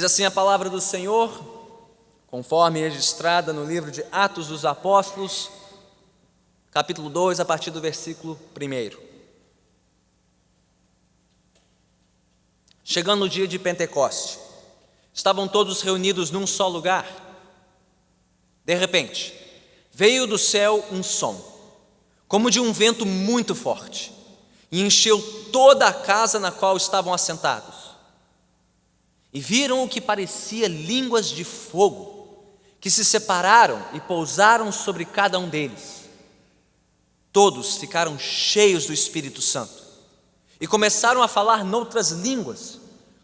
Diz assim a palavra do Senhor, conforme registrada no livro de Atos dos Apóstolos, capítulo 2, a partir do versículo 1. Chegando no dia de Pentecoste, estavam todos reunidos num só lugar. De repente, veio do céu um som, como de um vento muito forte, e encheu toda a casa na qual estavam assentados. E viram o que parecia línguas de fogo, que se separaram e pousaram sobre cada um deles. Todos ficaram cheios do Espírito Santo e começaram a falar noutras línguas,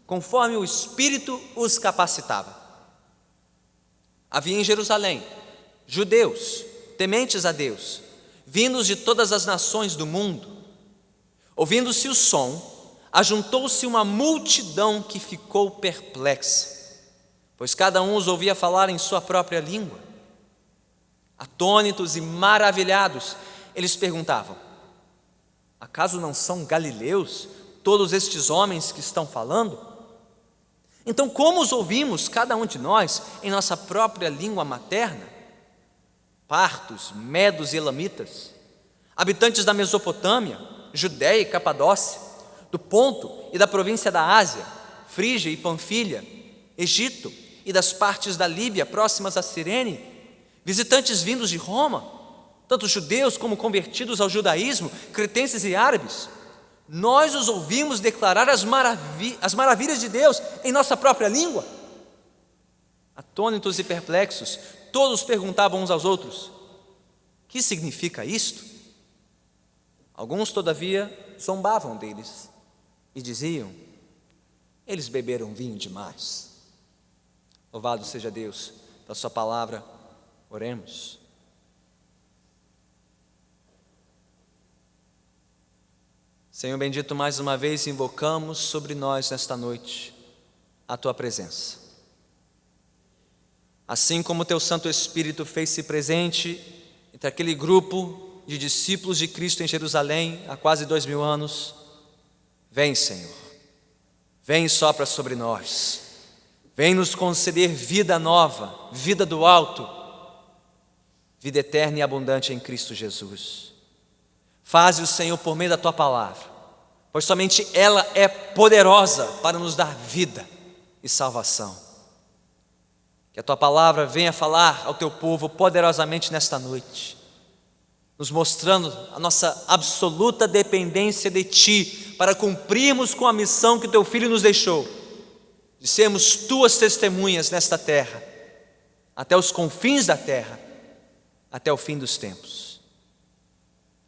conforme o Espírito os capacitava. Havia em Jerusalém judeus, tementes a Deus, vindos de todas as nações do mundo. Ouvindo-se o som, ajuntou-se uma multidão que ficou perplexa, pois cada um os ouvia falar em sua própria língua. Atônitos e maravilhados, eles perguntavam: acaso não são galileus todos estes homens que estão falando? Então como os ouvimos, cada um de nós, em nossa própria língua materna? Partos, medos e elamitas, habitantes da Mesopotâmia, Judéia e Capadócia, do Ponto e da província da Ásia, Frígia e Panfilha, Egito e das partes da Líbia próximas a Cirene, visitantes vindos de Roma, tanto judeus como convertidos ao judaísmo, cretenses e árabes, nós os ouvimos declarar as maravilhas de Deus em nossa própria língua. Atônitos e perplexos, todos perguntavam uns aos outros: que significa isto? Alguns, todavia, zombavam deles e diziam: eles beberam vinho demais. Louvado seja Deus pela sua palavra. Oremos. Senhor bendito, mais uma vez invocamos sobre nós nesta noite a Tua presença. Assim como o Teu Santo Espírito fez-se presente entre aquele grupo de discípulos de Cristo em Jerusalém há quase 2000 anos, vem, Senhor, vem e sopra sobre nós, vem nos conceder vida nova, vida do alto, vida eterna e abundante em Cristo Jesus. Faze-o, Senhor, por meio da Tua palavra, pois somente ela é poderosa para nos dar vida e salvação. Que a Tua palavra venha falar ao Teu povo poderosamente nesta noite, nos mostrando a nossa absoluta dependência de Ti, para cumprirmos com a missão que Teu Filho nos deixou, de sermos Tuas testemunhas nesta terra, até os confins da terra, até o fim dos tempos.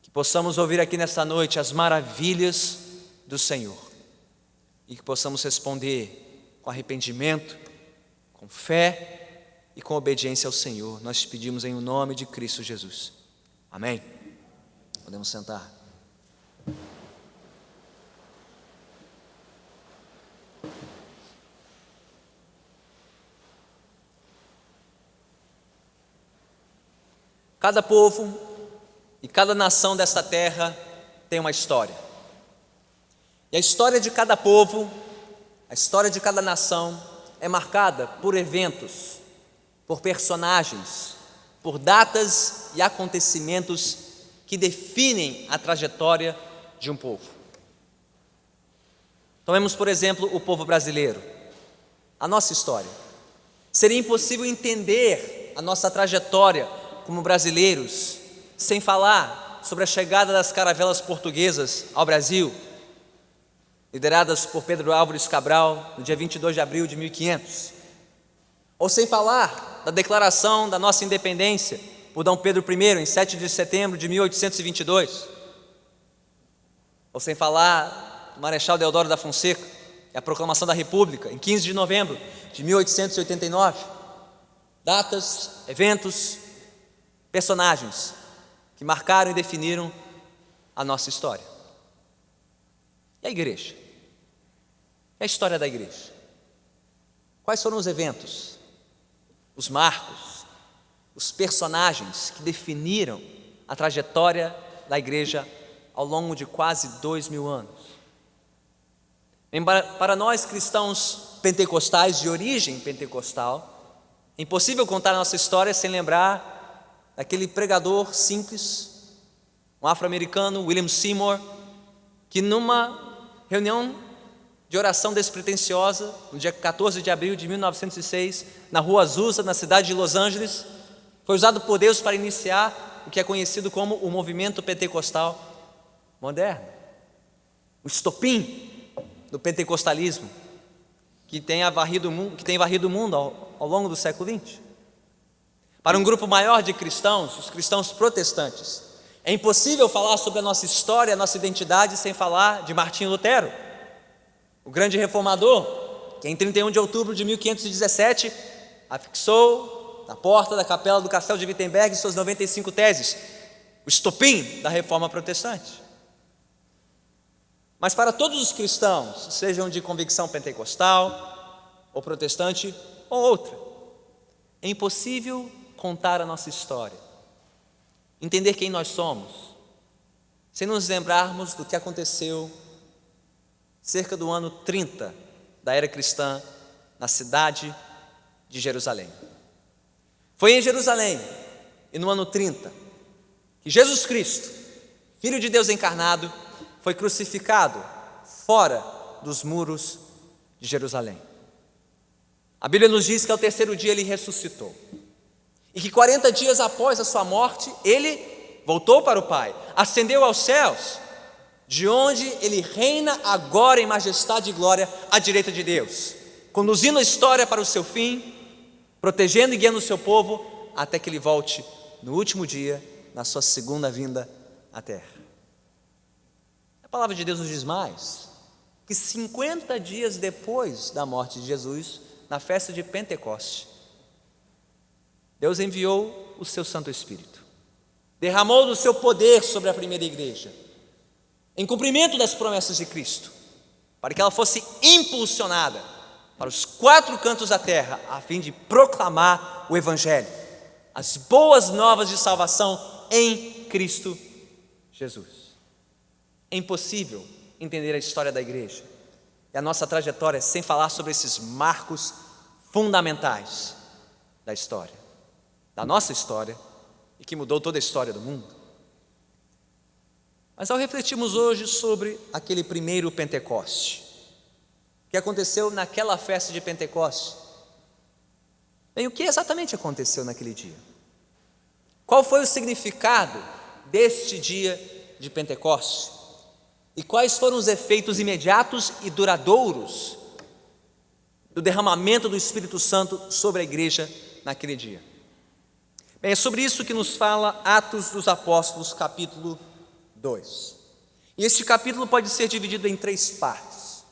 Que possamos ouvir aqui nesta noite as maravilhas do Senhor, e que possamos responder com arrependimento, com fé e com obediência ao Senhor. Nós te pedimos em nome de Cristo Jesus. Amém? Podemos sentar. Cada povo e cada nação desta terra tem uma história. E a história de cada povo, a história de cada nação é marcada por eventos, por personagens, por datas e acontecimentos que definem a trajetória de um povo. Tomemos, por exemplo, o povo brasileiro, a nossa história. Seria impossível entender a nossa trajetória como brasileiros sem falar sobre a chegada das caravelas portuguesas ao Brasil, lideradas por Pedro Álvares Cabral no dia 22 de abril de 1500, ou sem falar da declaração da nossa independência por Dom Pedro I em 7 de setembro de 1822, ou sem falar do Marechal Deodoro da Fonseca e a proclamação da República em 15 de novembro de 1889. Datas, eventos, personagens que marcaram e definiram a nossa história. E a igreja? E a história da igreja? Quais foram os eventos, os marcos, os personagens que definiram a trajetória da igreja ao longo de quase 2000 anos? Para nós cristãos pentecostais, de origem pentecostal, é impossível contar a nossa história sem lembrar daquele pregador simples, um afro-americano, William Seymour, que numa reunião de oração despretensiosa, no dia 14 de abril de 1906, na Rua Azusa, na cidade de Los Angeles, foi usado por Deus para iniciar o que é conhecido como o movimento pentecostal moderno, o estopim do pentecostalismo, que tem varrido o mundo ao longo do século XX. Para um grupo maior de cristãos, os cristãos protestantes, é impossível falar sobre a nossa história, a nossa identidade, sem falar de Martinho Lutero, o grande reformador, que em 31 de outubro de 1517 afixou na porta da capela do Castelo de Wittenberg suas 95 teses, o estopim da reforma protestante. Mas para todos os cristãos, sejam de convicção pentecostal, ou protestante, ou outra, é impossível contar a nossa história, entender quem nós somos, sem nos lembrarmos do que aconteceu cerca do ano 30 da era cristã, na cidade de Jerusalém. Foi em Jerusalém, e no ano 30, que Jesus Cristo, Filho de Deus encarnado, foi crucificado fora dos muros de Jerusalém. A Bíblia nos diz que ao terceiro dia ele ressuscitou, e que 40 dias após a sua morte, ele voltou para o Pai, ascendeu aos céus, de onde ele reina agora em majestade e glória à direita de Deus, conduzindo a história para o seu fim, protegendo e guiando o seu povo, até que ele volte no último dia, na sua segunda vinda à terra. A palavra de Deus nos diz mais, que 50 dias depois da morte de Jesus, na festa de Pentecoste, Deus enviou o seu Santo Espírito, derramou do seu poder sobre a primeira igreja, em cumprimento das promessas de Cristo, para que ela fosse impulsionada para os quatro cantos da terra, a fim de proclamar o Evangelho, as boas novas de salvação em Cristo Jesus. É impossível entender a história da igreja e a nossa trajetória sem falar sobre esses marcos fundamentais da história, da nossa história, e que mudou toda a história do mundo. Mas ao refletirmos hoje sobre aquele primeiro Pentecoste, que aconteceu naquela festa de Pentecoste, bem, o que exatamente aconteceu naquele dia? Qual foi o significado deste dia de Pentecoste? E quais foram os efeitos imediatos e duradouros do derramamento do Espírito Santo sobre a igreja naquele dia? Bem, é sobre isso que nos fala Atos dos Apóstolos, capítulo 2. E este capítulo pode ser dividido em 3 partes.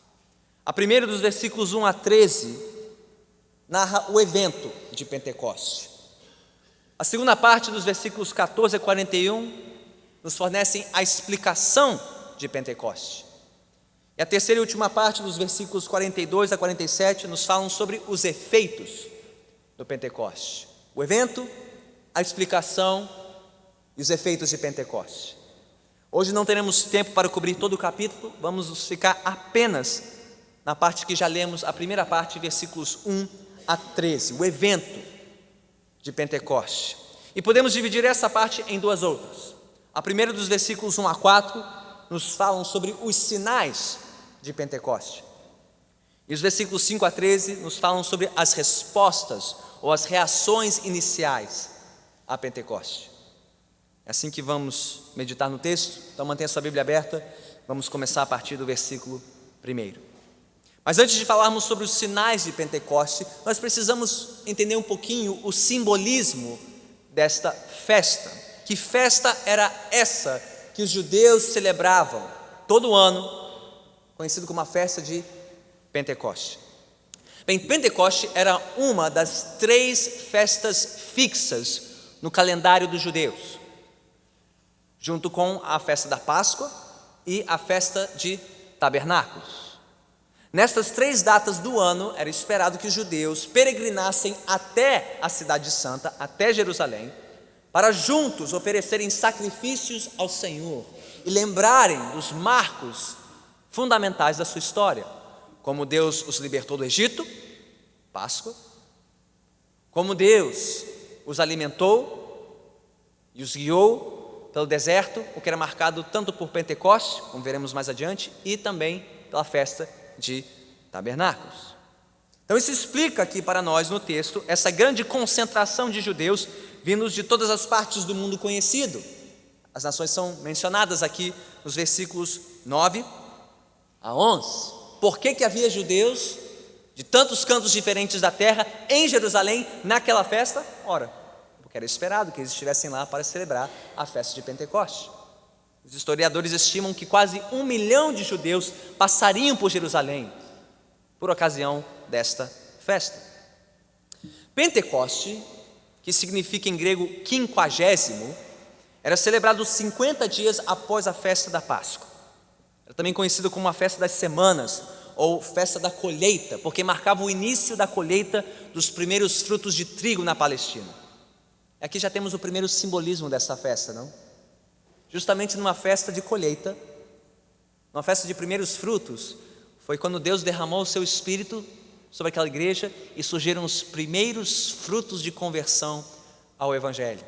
A primeira, dos versículos 1 a 13, narra o evento de Pentecoste. A segunda parte, dos versículos 14 a 41, nos fornecem a explicação de Pentecoste. E a terceira e última parte, dos versículos 42 a 47, nos falam sobre os efeitos do Pentecoste. O evento, a explicação e os efeitos de Pentecoste. Hoje não teremos tempo para cobrir todo o capítulo, vamos ficar apenas na parte que já lemos, a primeira parte, versículos 1 a 13, o evento de Pentecoste. E podemos dividir essa parte em 2 outras. A primeira, dos versículos 1 a 4, nos falam sobre os sinais de Pentecoste. E os versículos 5 a 13 nos falam sobre as respostas ou as reações iniciais a Pentecoste. É assim que vamos meditar no texto. Então mantenha sua Bíblia aberta. Vamos começar a partir do versículo 1. Mas antes de falarmos sobre os sinais de Pentecoste, nós precisamos entender um pouquinho o simbolismo desta festa. Que festa era essa que os judeus celebravam todo ano, conhecido como a festa de Pentecoste? Bem, Pentecoste era uma das 3 festas fixas no calendário dos judeus, junto com a festa da Páscoa e a festa de Tabernáculos. Nestas 3 datas do ano, era esperado que os judeus peregrinassem até a cidade santa, até Jerusalém, para juntos oferecerem sacrifícios ao Senhor e lembrarem dos marcos fundamentais da sua história, como Deus os libertou do Egito, Páscoa, como Deus os alimentou e os guiou pelo deserto, o que era marcado tanto por Pentecostes, como veremos mais adiante, e também pela festa de Tabernáculos. Então isso explica aqui para nós no texto essa grande concentração de judeus vindos de todas as partes do mundo conhecido. As nações são mencionadas aqui nos versículos 9 a 11. Por que havia judeus de tantos cantos diferentes da terra em Jerusalém naquela festa? Ora, porque era esperado que eles estivessem lá para celebrar a festa de Pentecostes. Os historiadores estimam que quase 1 milhão de judeus passariam por Jerusalém por ocasião desta festa. Pentecoste, que significa em grego quinquagésimo, era celebrado 50 dias após a festa da Páscoa. Era também conhecido como a festa das semanas ou festa da colheita, porque marcava o início da colheita dos primeiros frutos de trigo na Palestina. Aqui já temos o primeiro simbolismo dessa festa, não? Justamente numa festa de colheita, numa festa de primeiros frutos, foi quando Deus derramou o seu Espírito sobre aquela igreja e surgiram os primeiros frutos de conversão ao Evangelho.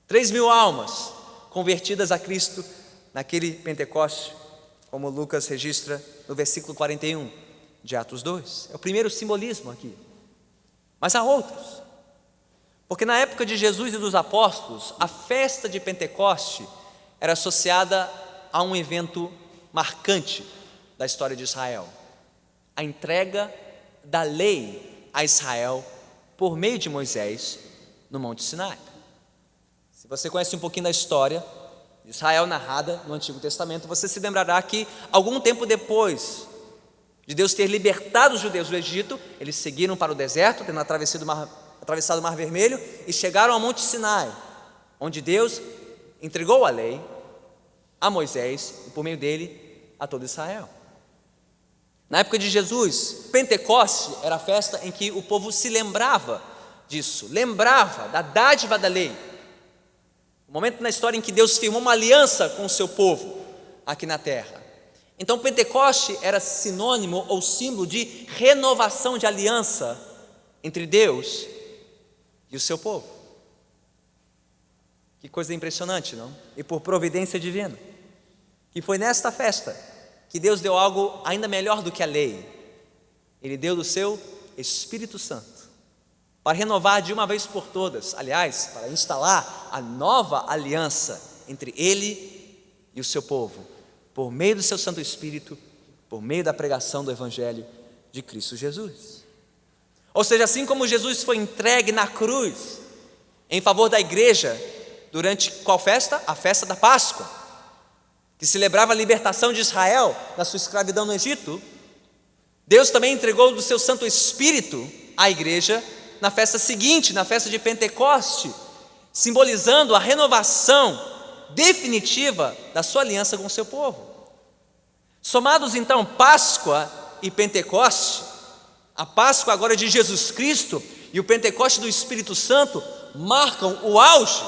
3.000 almas convertidas a Cristo naquele Pentecoste, como Lucas registra no versículo 41 de Atos 2. É o primeiro simbolismo aqui. Mas há outros. Porque na época de Jesus e dos apóstolos, a festa de Pentecoste era associada a um evento marcante da história de Israel: a entrega da lei a Israel por meio de Moisés no Monte Sinai. Se você conhece um pouquinho da história de Israel narrada no Antigo Testamento, você se lembrará que algum tempo depois de Deus ter libertado os judeus do Egito, eles seguiram para o deserto, tendo atravessado o Mar Vermelho, e chegaram ao Monte Sinai, onde Deus entregou a lei a Moisés e por meio dele a todo Israel. Na época de Jesus, Pentecoste era a festa em que o povo se lembrava disso, lembrava da dádiva da lei. O momento na história em que Deus firmou uma aliança com o seu povo aqui na terra. Então Pentecoste era sinônimo ou símbolo de renovação de aliança entre Deus e o seu povo. Que coisa impressionante, não? E por providência divina, que foi nesta festa que Deus deu algo ainda melhor do que a lei. Ele deu do seu Espírito Santo para renovar de uma vez por todas, aliás, para instalar a nova aliança entre Ele e o seu povo, por meio do seu Santo Espírito, por meio da pregação do Evangelho de Cristo Jesus. Ou seja, assim como Jesus foi entregue na cruz em favor da igreja durante qual festa? A festa da Páscoa, que celebrava a libertação de Israel da sua escravidão no Egito, Deus também entregou do seu Santo Espírito à igreja na festa seguinte, na festa de Pentecoste, simbolizando a renovação definitiva da sua aliança com o seu povo. Somados então Páscoa e Pentecoste, a Páscoa agora de Jesus Cristo e o Pentecoste do Espírito Santo marcam o auge,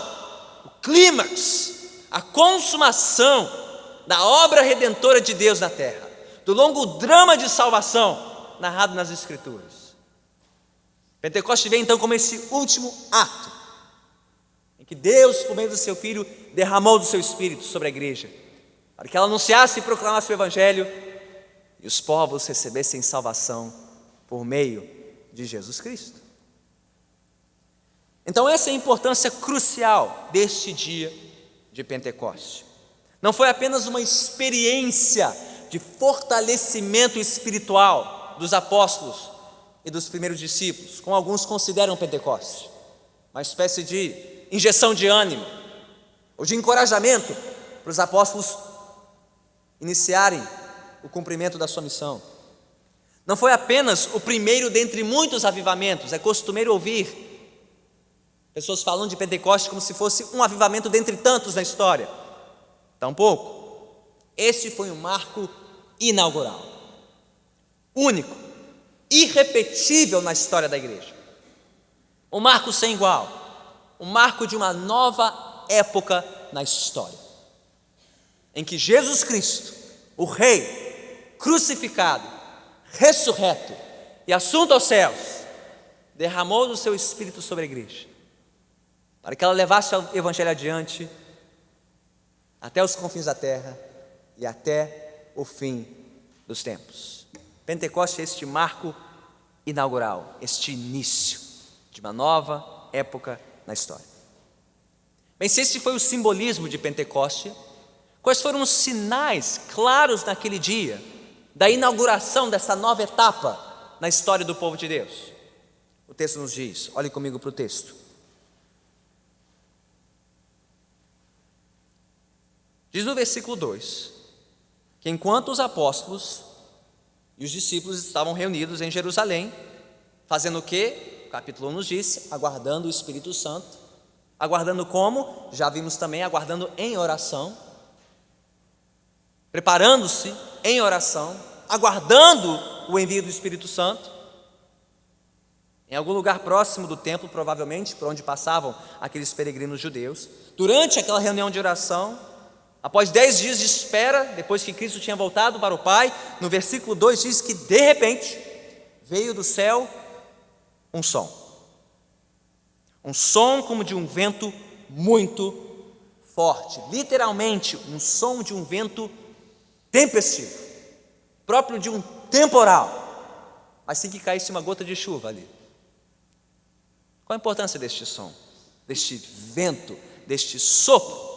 o clímax, a consumação da obra redentora de Deus na terra, do longo drama de salvação narrado nas Escrituras. Pentecoste vem então como esse último ato, em que Deus, por meio do seu Filho, derramou do seu Espírito sobre a igreja, para que ela anunciasse e proclamasse o Evangelho, e os povos recebessem salvação por meio de Jesus Cristo. Então essa é a importância crucial deste dia de Pentecoste. Não foi apenas uma experiência de fortalecimento espiritual dos apóstolos e dos primeiros discípulos, como alguns consideram Pentecostes, uma espécie de injeção de ânimo ou de encorajamento para os apóstolos iniciarem o cumprimento da sua missão. Não foi apenas o primeiro dentre muitos avivamentos. É costumeiro ouvir pessoas falando de Pentecostes como se fosse um avivamento dentre tantos na história. Tampouco. Este foi um marco inaugural, único, irrepetível na história da igreja. Um marco sem igual, um marco de uma nova época na história, em que Jesus Cristo, o Rei, crucificado, ressurreto e assunto aos céus, derramou do seu Espírito sobre a igreja, para que ela levasse o Evangelho adiante, até os confins da terra e até o fim dos tempos. Pentecostes é este marco inaugural, este início de uma nova época na história. Bem, se esse foi o simbolismo de Pentecoste, quais foram os sinais claros naquele dia da inauguração dessa nova etapa na história do povo de Deus? O texto nos diz, olhe comigo para o texto. Diz no versículo 2, que enquanto os apóstolos e os discípulos estavam reunidos em Jerusalém, fazendo o quê? O capítulo 1 nos disse, aguardando o Espírito Santo. Aguardando como? Já vimos também, aguardando em oração, preparando-se em oração, aguardando o envio do Espírito Santo, em algum lugar próximo do templo, provavelmente, por onde passavam aqueles peregrinos judeus. Durante aquela reunião de oração, após 10 dias de espera, depois que Cristo tinha voltado para o Pai, no versículo 2 diz que de repente veio do céu um som como de um vento muito forte, literalmente um som de um vento tempestivo, próprio de um temporal, assim que caísse uma gota de chuva ali. Qual a importância deste som, deste vento, deste sopro?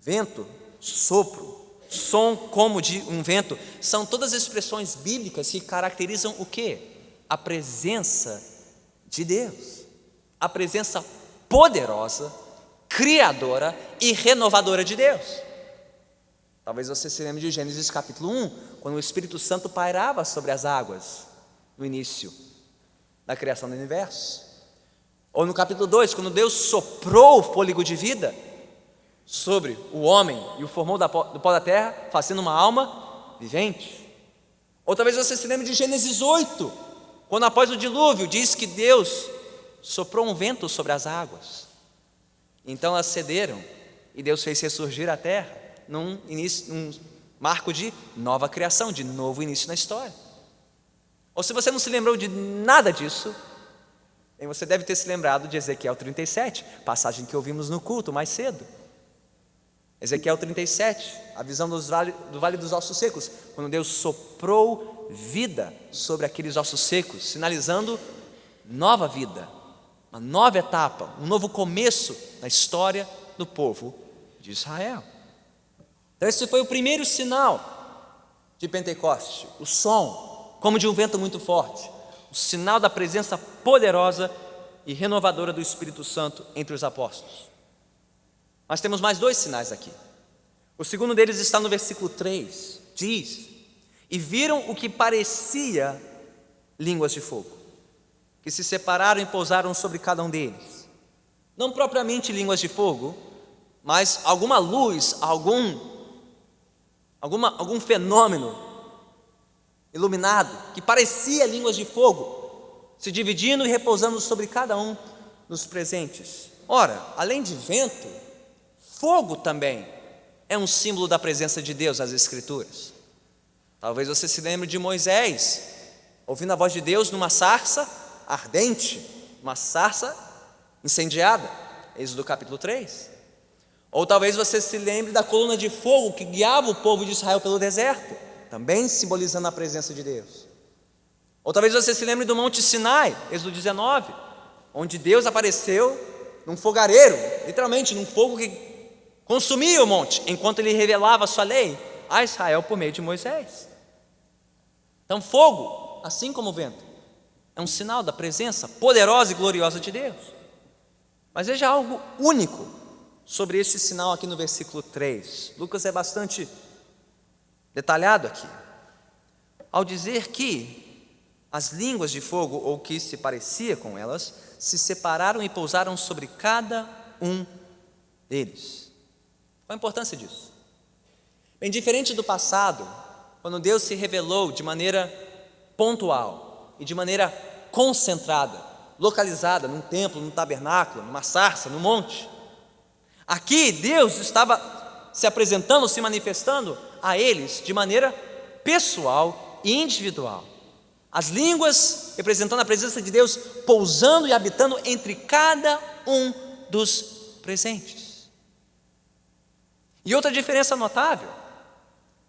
Vento, sopro, som como de um vento, são todas as expressões bíblicas que caracterizam o quê? A presença de Deus, a presença poderosa, criadora e renovadora de Deus. Talvez você se lembre de Gênesis capítulo 1, quando o Espírito Santo pairava sobre as águas, no início da criação do universo. Ou no capítulo 2, quando Deus soprou o fôlego de vida sobre o homem e o formou do pó da terra, fazendo uma alma vivente. Ou talvez você se lembre de Gênesis 8, quando após o dilúvio diz que Deus soprou um vento sobre as águas, então elas cederam e Deus fez ressurgir a terra num marco de nova criação, de novo início na história. Ou se você não se lembrou de nada disso, você deve ter se lembrado de Ezequiel 37, passagem que ouvimos no culto mais cedo. Ezequiel 37, a visão do vale dos ossos secos, quando Deus soprou vida sobre aqueles ossos secos, sinalizando nova vida, uma nova etapa, um novo começo na história do povo de Israel. Então esse foi o primeiro sinal de Pentecoste, o som, como de um vento muito forte, o sinal da presença poderosa e renovadora do Espírito Santo entre os apóstolos. Nós temos mais 2 sinais aqui. O segundo deles está no versículo 3, diz: e viram o que parecia línguas de fogo, que se separaram e pousaram sobre cada um deles. Não propriamente línguas de fogo, mas alguma luz, algum fenômeno iluminado, que parecia línguas de fogo, se dividindo e repousando sobre cada um dos presentes. Ora, além de vento, fogo também é um símbolo da presença de Deus nas Escrituras. Talvez você se lembre de Moisés, ouvindo a voz de Deus numa sarça ardente, uma sarça incendiada, Êxodo capítulo 3. Ou talvez você se lembre da coluna de fogo que guiava o povo de Israel pelo deserto, também simbolizando a presença de Deus. Ou talvez você se lembre do Monte Sinai, Êxodo 19, onde Deus apareceu num fogareiro, literalmente num fogo que consumia o monte, enquanto ele revelava a sua lei a Israel por meio de Moisés. Então fogo, assim como o vento, é um sinal da presença poderosa e gloriosa de Deus. Mas veja algo único sobre esse sinal aqui no versículo 3. Lucas é bastante detalhado aqui, ao dizer que as línguas de fogo, ou que se parecia com elas, se separaram e pousaram sobre cada um deles. Qual a importância disso? Bem, diferente do passado, quando Deus se revelou de maneira pontual e de maneira concentrada, localizada num templo, num tabernáculo, numa sarça, num monte, aqui Deus estava se apresentando, se manifestando a eles de maneira pessoal e individual. As línguas representando a presença de Deus pousando e habitando entre cada um dos presentes. E outra diferença notável: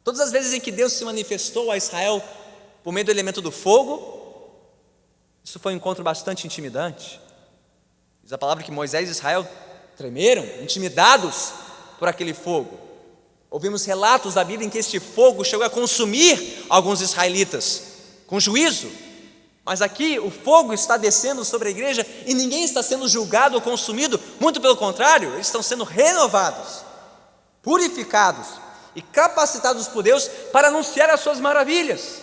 todas as vezes em que Deus se manifestou a Israel por meio do elemento do fogo, isso foi um encontro bastante intimidante. Diz a palavra que Moisés e Israel tremeram, intimidados por aquele fogo. Ouvimos relatos da Bíblia em que este fogo chegou a consumir alguns israelitas, com juízo. Mas aqui o fogo está descendo sobre a igreja e ninguém está sendo julgado ou consumido, muito pelo contrário, eles estão sendo renovados, purificados e capacitados por Deus para anunciar as suas maravilhas.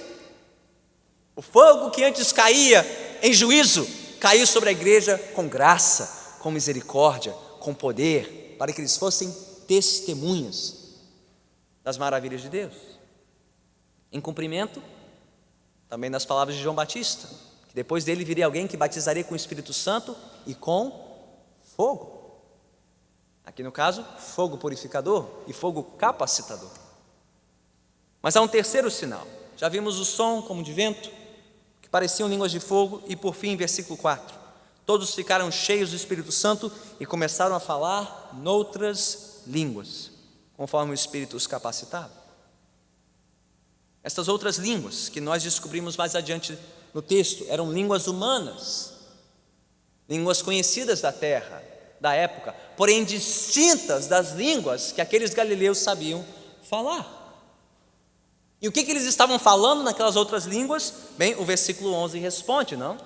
O fogo que antes caía em juízo, caiu sobre a igreja com graça, com misericórdia, com poder, para que eles fossem testemunhas das maravilhas de Deus. Em cumprimento também das palavras de João Batista, que depois dele viria alguém que batizaria com o Espírito Santo e com fogo. Aqui no caso, fogo purificador e fogo capacitador. Mas há um terceiro sinal. Já vimos o som como de vento, que pareciam línguas de fogo, e por fim, versículo 4, todos ficaram cheios do Espírito Santo e começaram a falar noutras línguas, conforme o Espírito os capacitava. Estas outras línguas, que nós descobrimos mais adiante no texto, eram línguas humanas, línguas conhecidas da terra, da época, porém distintas das línguas que aqueles galileus sabiam falar. E o que eles estavam falando naquelas outras línguas? Bem, o versículo 11 responde, não?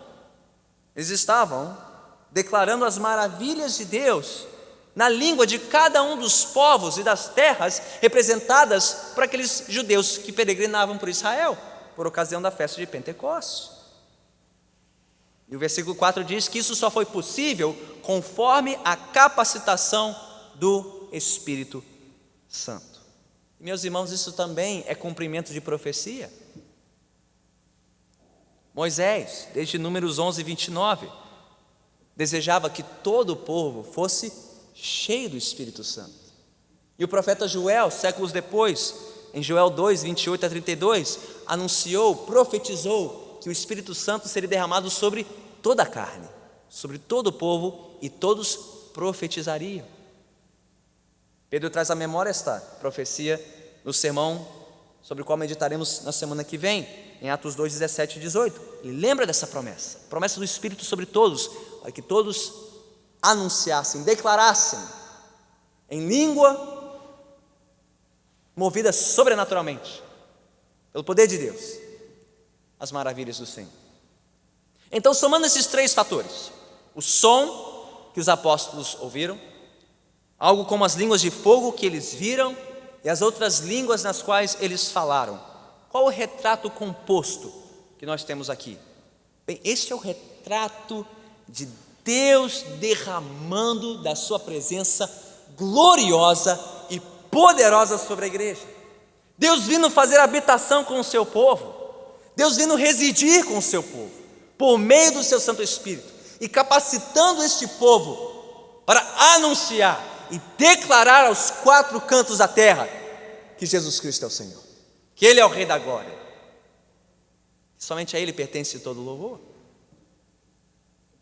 Eles estavam declarando as maravilhas de Deus na língua de cada um dos povos e das terras representadas por aqueles judeus que peregrinavam por Israel, por ocasião da festa de Pentecostes. E o versículo 4 diz que isso só foi possível conforme a capacitação do Espírito Santo. E, meus irmãos, isso também é cumprimento de profecia. Moisés, desde Números 11, 29, desejava que todo o povo fosse cheio do Espírito Santo. E o profeta Joel, séculos depois, em Joel 2, 28 a 32, anunciou, profetizou que o Espírito Santo seria derramado sobre toda a carne, sobre todo o povo, e todos profetizariam. Pedro traz à memória esta profecia no sermão sobre o qual meditaremos na semana que vem, em Atos 2, 17 e 18. Ele lembra dessa promessa, promessa do Espírito sobre todos, para que todos anunciassem, declarassem em língua movida sobrenaturalmente pelo poder de Deus as maravilhas do Senhor. Então, somando esses três fatores, o som que os apóstolos ouviram, algo como as línguas de fogo que eles viram e as outras línguas nas quais eles falaram, qual o retrato composto que nós temos aqui? Bem, este é o retrato de Deus derramando da sua presença gloriosa e poderosa sobre a igreja. Deus vindo fazer habitação com o seu povo. Deus vindo residir com o seu povo, por meio do seu Santo Espírito, e capacitando este povo para anunciar e declarar aos quatro cantos da terra que Jesus Cristo é o Senhor, que Ele é o Rei da glória, que somente a Ele pertence todo o louvor.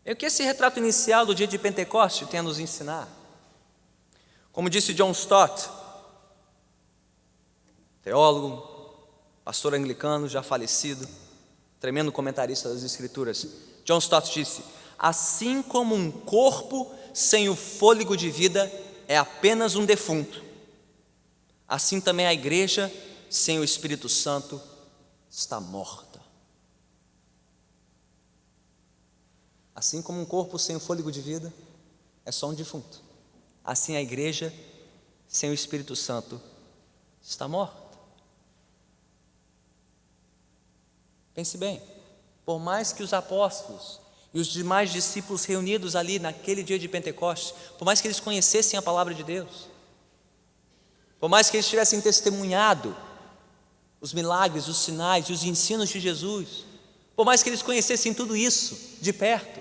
E o que esse retrato inicial do dia de Pentecostes tem a nos ensinar? Como disse John Stott, teólogo, pastor anglicano já falecido, tremendo comentarista das Escrituras, John Stott disse: assim como um corpo sem o fôlego de vida é apenas um defunto, assim também a igreja sem o Espírito Santo está morta. Assim como um corpo sem o fôlego de vida é só um defunto, assim a igreja sem o Espírito Santo está morta. Pense bem, por mais que os apóstolos e os demais discípulos reunidos ali naquele dia de Pentecostes, por mais que eles conhecessem a palavra de Deus, por mais que eles tivessem testemunhado os milagres, os sinais e os ensinos de Jesus, por mais que eles conhecessem tudo isso de perto,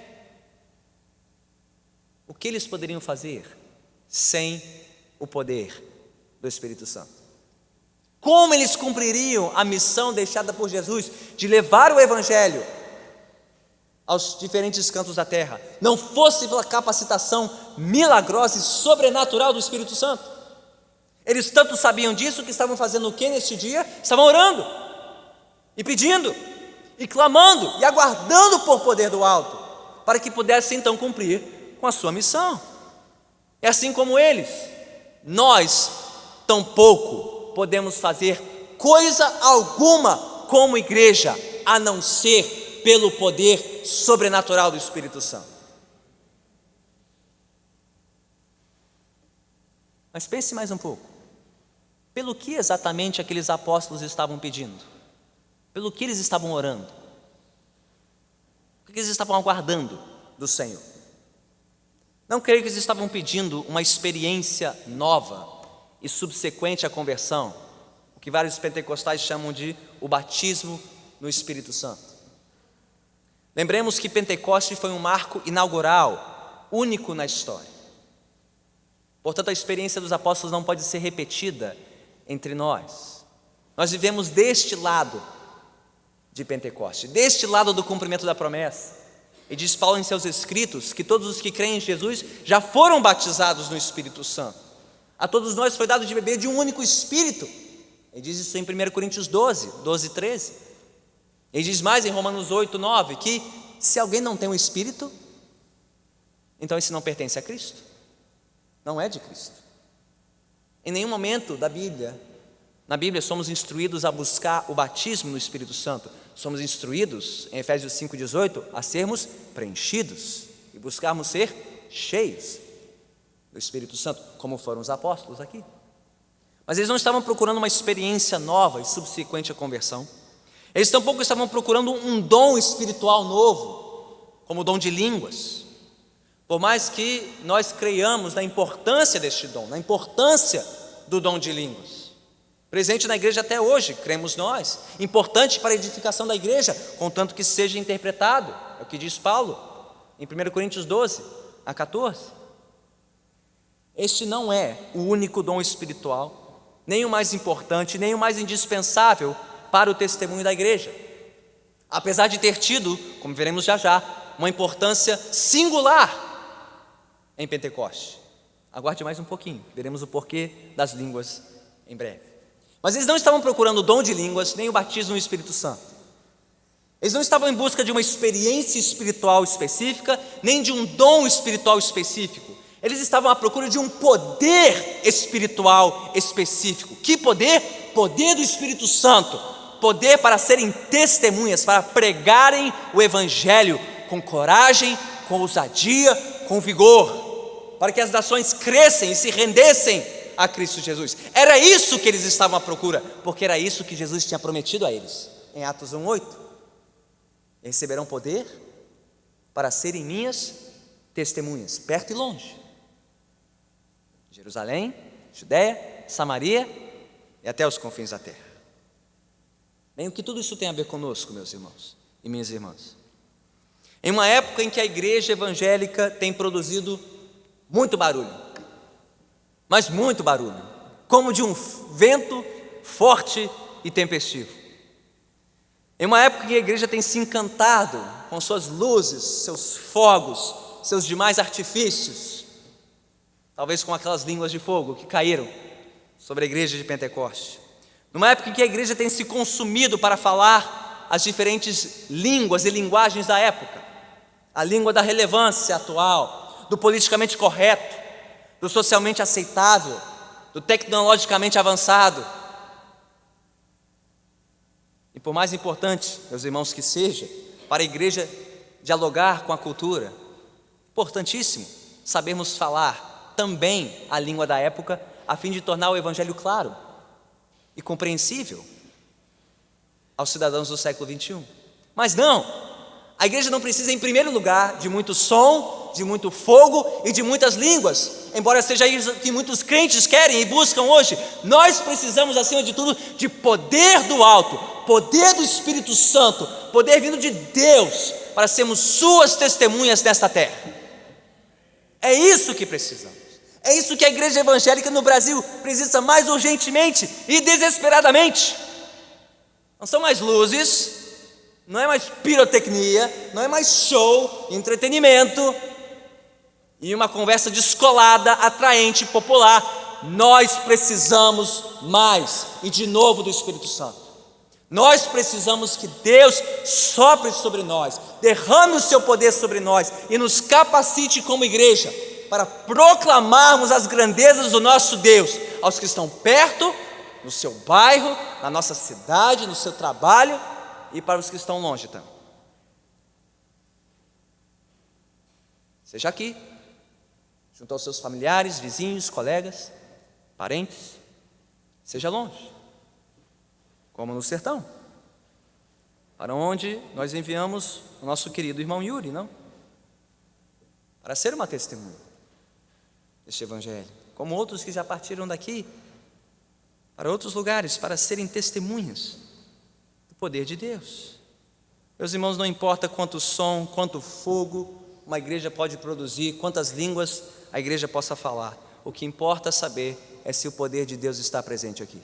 o que eles poderiam fazer sem o poder do Espírito Santo? Como eles cumpririam a missão deixada por Jesus de levar o Evangelho aos diferentes cantos da terra, não fosse pela capacitação milagrosa e sobrenatural do Espírito Santo? Eles tanto sabiam disso que estavam fazendo o que neste dia? Estavam orando, e pedindo, e clamando, e aguardando por poder do alto, para que pudessem então cumprir com a sua missão. É assim como eles, nós tampouco podemos fazer coisa alguma como igreja, a não ser pelo poder sobrenatural do Espírito Santo. Mas pense mais um pouco. Pelo que exatamente aqueles apóstolos estavam pedindo? Pelo que eles estavam orando? O que eles estavam aguardando do Senhor? Não creio que eles estavam pedindo uma experiência nova e subsequente à conversão, o que vários pentecostais chamam de o batismo no Espírito Santo. Lembremos que Pentecoste foi um marco inaugural, único na história. Portanto, a experiência dos apóstolos não pode ser repetida entre nós. Nós vivemos deste lado de Pentecoste, deste lado do cumprimento da promessa. E diz Paulo em seus escritos que todos os que creem em Jesus já foram batizados no Espírito Santo. A todos nós foi dado de beber de um único Espírito. Ele diz isso em 1 Coríntios 12, 13. Ele diz mais em Romanos 8, 9, que se alguém não tem um Espírito, então esse não pertence a Cristo, não é de Cristo. Em nenhum momento na Bíblia somos instruídos a buscar o batismo no Espírito Santo. Somos instruídos, em Efésios 5,18, a sermos preenchidos e buscarmos ser cheios do Espírito Santo, como foram os apóstolos aqui. Mas eles não estavam procurando uma experiência nova e subsequente à conversão. Eles tampouco estavam procurando um dom espiritual novo, como o dom de línguas. Por mais que nós creiamos na importância deste dom, na importância do dom de línguas, presente na igreja até hoje, cremos nós, importante para a edificação da igreja, contanto que seja interpretado, é o que diz Paulo, em 1 Coríntios 12, a 14. Este não é o único dom espiritual, nem o mais importante, nem o mais indispensável para o testemunho da igreja, apesar de ter tido, como veremos já já, uma importância singular em Pentecoste. Aguarde mais um pouquinho, veremos o porquê das línguas em breve. Mas eles não estavam procurando o dom de línguas, nem o batismo no Espírito Santo. Eles não estavam em busca de uma experiência espiritual específica, nem de um dom espiritual específico. Eles estavam à procura de um poder espiritual específico. Que poder? Poder do Espírito Santo. Poder para serem testemunhas, para pregarem o Evangelho com coragem, com ousadia, com vigor, para que as nações crescem e se rendessem a Cristo Jesus. Era isso que eles estavam à procura, porque era isso que Jesus tinha prometido a eles, em Atos 1:8. Receberão poder para serem minhas testemunhas, perto e longe, Jerusalém, Judeia, Samaria e até os confins da terra. Bem, o que tudo isso tem a ver conosco, meus irmãos e minhas irmãs? Em uma época em que a igreja evangélica tem produzido muito barulho, mas muito barulho, como de um vento forte e tempestivo. Em uma época em que a igreja tem se encantado com suas luzes, seus fogos, seus demais artifícios, talvez com aquelas línguas de fogo que caíram sobre a igreja de Pentecoste. Numa época em que a igreja tem se consumido para falar as diferentes línguas e linguagens da época, a língua da relevância atual, do politicamente correto, do socialmente aceitável, do tecnologicamente avançado. E por mais importante, meus irmãos, que seja, para a igreja dialogar com a cultura, importantíssimo sabermos falar também a língua da época, a fim de tornar o Evangelho claro e compreensível aos cidadãos do século 21. Mas não, a igreja não precisa, em primeiro lugar, de muito som, de muito fogo e de muitas línguas, embora seja isso que muitos crentes querem e buscam hoje. Nós precisamos, acima de tudo, de poder do alto, poder do Espírito Santo, poder vindo de Deus, para sermos suas testemunhas nesta terra. É isso que precisamos. É isso que a igreja evangélica no Brasil precisa mais urgentemente e desesperadamente. Não são mais luzes, não é mais pirotecnia, não é mais show, entretenimento e uma conversa descolada, atraente, popular. Nós precisamos mais e de novo do Espírito Santo. Nós precisamos que Deus sopre sobre nós, derrame o seu poder sobre nós e nos capacite como igreja para proclamarmos as grandezas do nosso Deus aos que estão perto, no seu bairro, na nossa cidade, no seu trabalho e para os que estão longe também. Seja aqui, junto aos seus familiares, vizinhos, colegas, parentes, seja longe, como no sertão, para onde nós enviamos o nosso querido irmão Yuri, não? Para ser uma testemunha deste evangelho, como outros que já partiram daqui para outros lugares, para serem testemunhas do poder de Deus. Meus irmãos, não importa quanto som, quanto fogo uma igreja pode produzir, quantas línguas a igreja possa falar, o que importa saber é se o poder de Deus está presente aqui,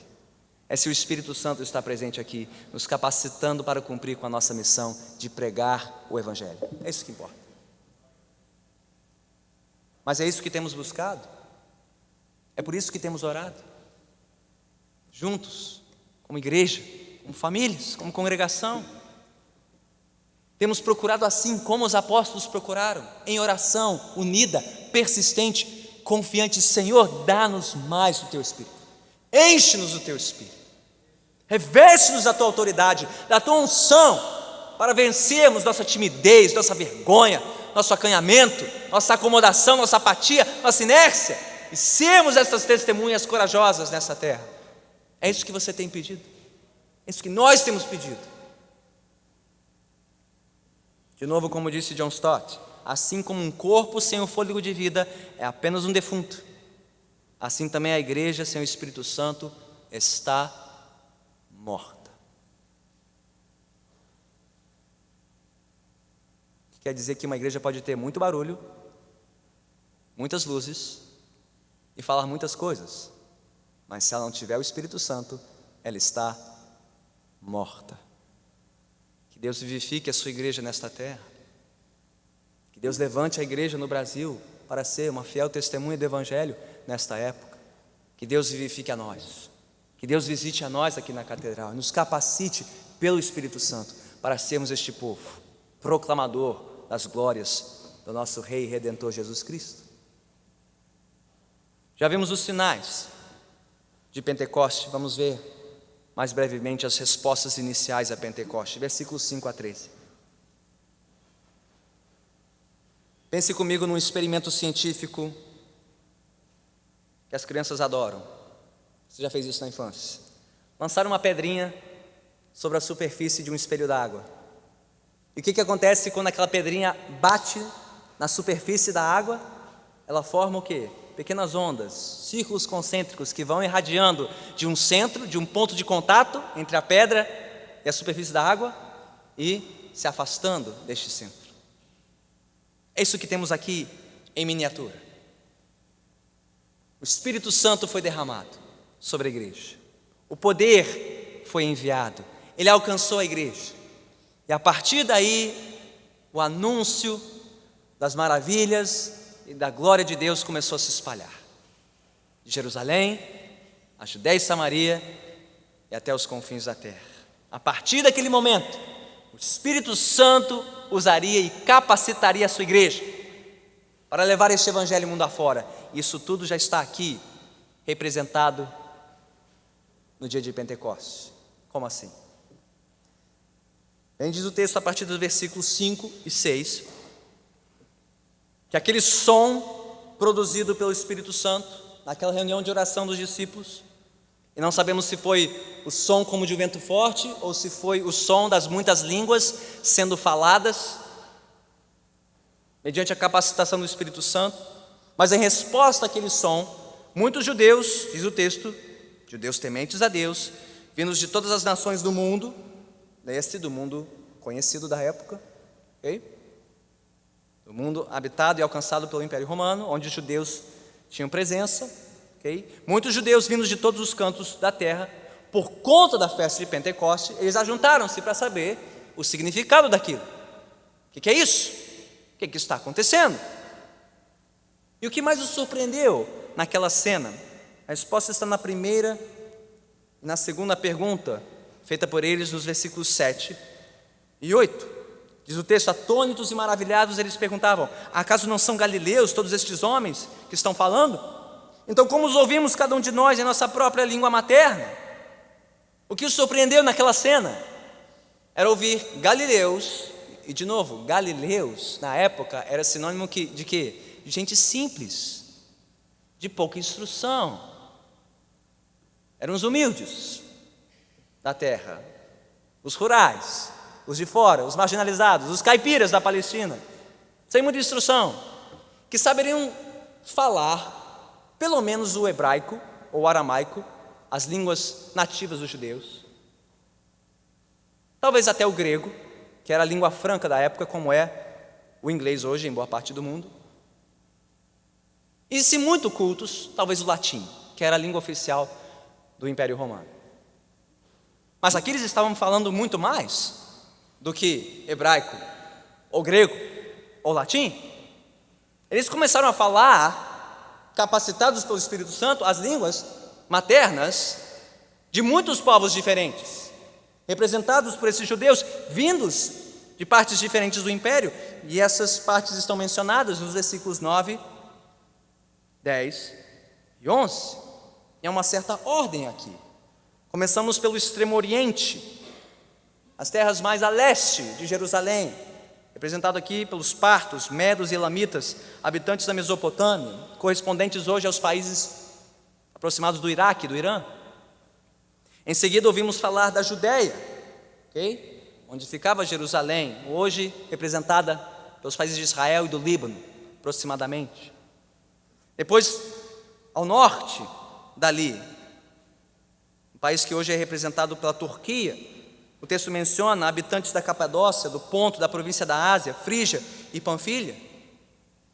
é se o Espírito Santo está presente aqui, nos capacitando para cumprir com a nossa missão de pregar o evangelho. É isso que importa. Mas é isso que temos buscado, é por isso que temos orado, juntos, como igreja, como famílias, como congregação. Temos procurado assim como os apóstolos procuraram, em oração, unida, persistente, confiante. Senhor, dá-nos mais do Teu Espírito, enche-nos do Teu Espírito, reveste-nos da Tua autoridade, da Tua unção, para vencermos nossa timidez, nossa vergonha, nosso acanhamento, nossa acomodação, nossa apatia, nossa inércia, e sermos essas testemunhas corajosas nessa terra. É isso que você tem pedido, é isso que nós temos pedido. De novo, como disse John Stott, assim como um corpo sem o fôlego de vida é apenas um defunto, assim também a igreja sem o Espírito Santo está morta. Quer dizer que uma igreja pode ter muito barulho, muitas luzes e falar muitas coisas, mas se ela não tiver o Espírito Santo, ela está morta. Que Deus vivifique a sua igreja nesta terra, que Deus levante a igreja no Brasil para ser uma fiel testemunha do Evangelho nesta época. Que Deus vivifique a nós, que Deus visite a nós aqui na catedral, nos capacite pelo Espírito Santo para sermos este povo proclamador das glórias do nosso Rei e Redentor Jesus Cristo. Já vimos os sinais de Pentecoste, vamos ver mais brevemente as respostas iniciais a Pentecoste, versículos 5 a 13. Pense comigo num experimento científico que as crianças adoram. Você já fez isso na infância? Lançar uma pedrinha sobre a superfície de um espelho d'água. E o que acontece quando aquela pedrinha bate na superfície da água? Ela forma o quê? Pequenas ondas, círculos concêntricos que vão irradiando de um centro, de um ponto de contato entre a pedra e a superfície da água e se afastando deste centro. É isso que temos aqui em miniatura. O Espírito Santo foi derramado sobre a igreja, o poder foi enviado, ele alcançou a igreja, e a partir daí o anúncio das maravilhas e da glória de Deus começou a se espalhar, de Jerusalém, a Judéia e Samaria e até os confins da terra. A partir daquele momento, o Espírito Santo usaria e capacitaria a sua igreja para levar este evangelho mundo afora. Isso tudo já está aqui representado no dia de Pentecostes. Como assim? Bem, diz o texto a partir dos versículos 5 e 6, que aquele som produzido pelo Espírito Santo naquela reunião de oração dos discípulos, e não sabemos se foi o som como de um vento forte ou se foi o som das muitas línguas sendo faladas mediante a capacitação do Espírito Santo, mas em resposta àquele som, muitos judeus, diz o texto, judeus tementes a Deus, vindos de todas as nações do mundo, do mundo conhecido da época, okay? Do mundo habitado e alcançado pelo Império Romano, onde os judeus tinham presença, ok? Muitos judeus vindos de todos os cantos da terra, por conta da festa de Pentecoste, eles ajuntaram-se para saber o significado daquilo. O que é isso? O que está acontecendo? E o que mais os surpreendeu naquela cena? A resposta está na primeira e na segunda pergunta, feita por eles nos versículos 7 e 8. Diz o texto: atônitos e maravilhados, eles perguntavam: acaso não são galileus todos estes homens que estão falando? Então como os ouvimos cada um de nós em nossa própria língua materna? O que os surpreendeu naquela cena era ouvir galileus, e de novo, galileus na época era sinônimo de quê? De gente simples, de pouca instrução. Eram os humildes da terra, os rurais, os de fora, os marginalizados, os caipiras da Palestina, sem muita instrução, que saberiam falar pelo menos o hebraico ou o aramaico, as línguas nativas dos judeus, talvez até o grego, que era a língua franca da época, como é o inglês hoje em boa parte do mundo, e se muito cultos, talvez o latim, que era a língua oficial do Império Romano. Mas aqui eles estavam falando muito mais do que hebraico, ou grego, ou latim. Eles começaram a falar, capacitados pelo Espírito Santo, as línguas maternas de muitos povos diferentes, representados por esses judeus, vindos de partes diferentes do Império. E essas partes estão mencionadas nos versículos 9, 10 e 11. E há uma certa ordem aqui. Começamos pelo extremo oriente, as terras mais a leste de Jerusalém, representado aqui pelos partos, medos e elamitas, habitantes da Mesopotâmia, correspondentes hoje aos países aproximados do Iraque e do Irã. Em seguida ouvimos falar da Judéia, ok? Onde ficava Jerusalém, hoje representada pelos países de Israel e do Líbano, aproximadamente. Depois, ao norte dali, um país que hoje é representado pela Turquia, o texto menciona habitantes da Capadócia, do Ponto, da província da Ásia, Frígia e Panfilha.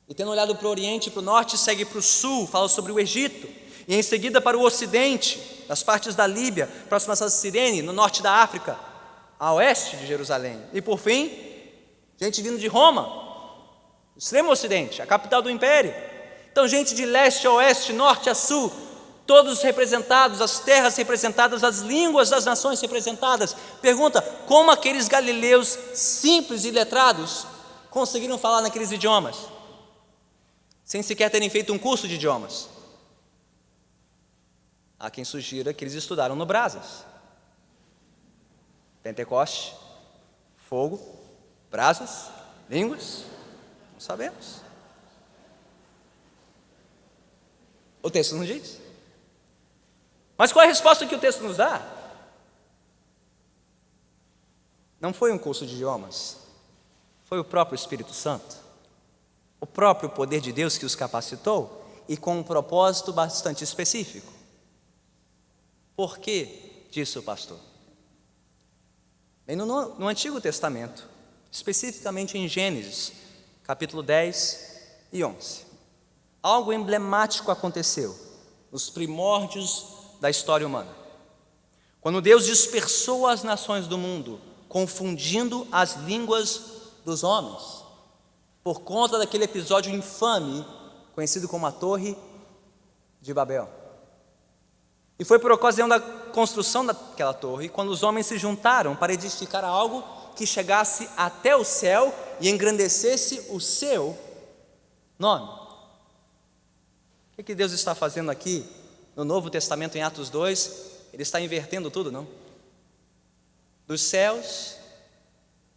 E tendo olhado para o oriente e para o norte, segue para o sul, fala sobre o Egito, e em seguida para o ocidente, das partes da Líbia, próximas a Cirene, no norte da África, a oeste de Jerusalém. E por fim, gente vindo de Roma, extremo ocidente, a capital do império. Então gente de leste a oeste, norte a sul, todos representados, as terras representadas, as línguas das nações representadas. Pergunta: como aqueles galileus simples e letrados conseguiram falar naqueles idiomas, sem sequer terem feito um curso de idiomas? Há quem sugira que eles estudaram no Brasas. Pentecoste, fogo, brasas, línguas, não sabemos. O texto não diz. Mas qual é a resposta que o texto nos dá? Não foi um curso de idiomas, foi o próprio Espírito Santo, o próprio poder de Deus que os capacitou, e com um propósito bastante específico. Por que disso, pastor? Bem, no Antigo Testamento, especificamente em Gênesis, capítulo 10 e 11, algo emblemático aconteceu nos primórdios da história humana, quando Deus dispersou as nações do mundo, confundindo as línguas dos homens, por conta daquele episódio infame, conhecido como a Torre de Babel. E foi por ocasião da construção daquela torre, quando os homens se juntaram para edificar algo que chegasse até o céu e engrandecesse o seu nome. O que Deus está fazendo aqui no Novo Testamento, em Atos 2? Ele está invertendo tudo, não? Dos céus,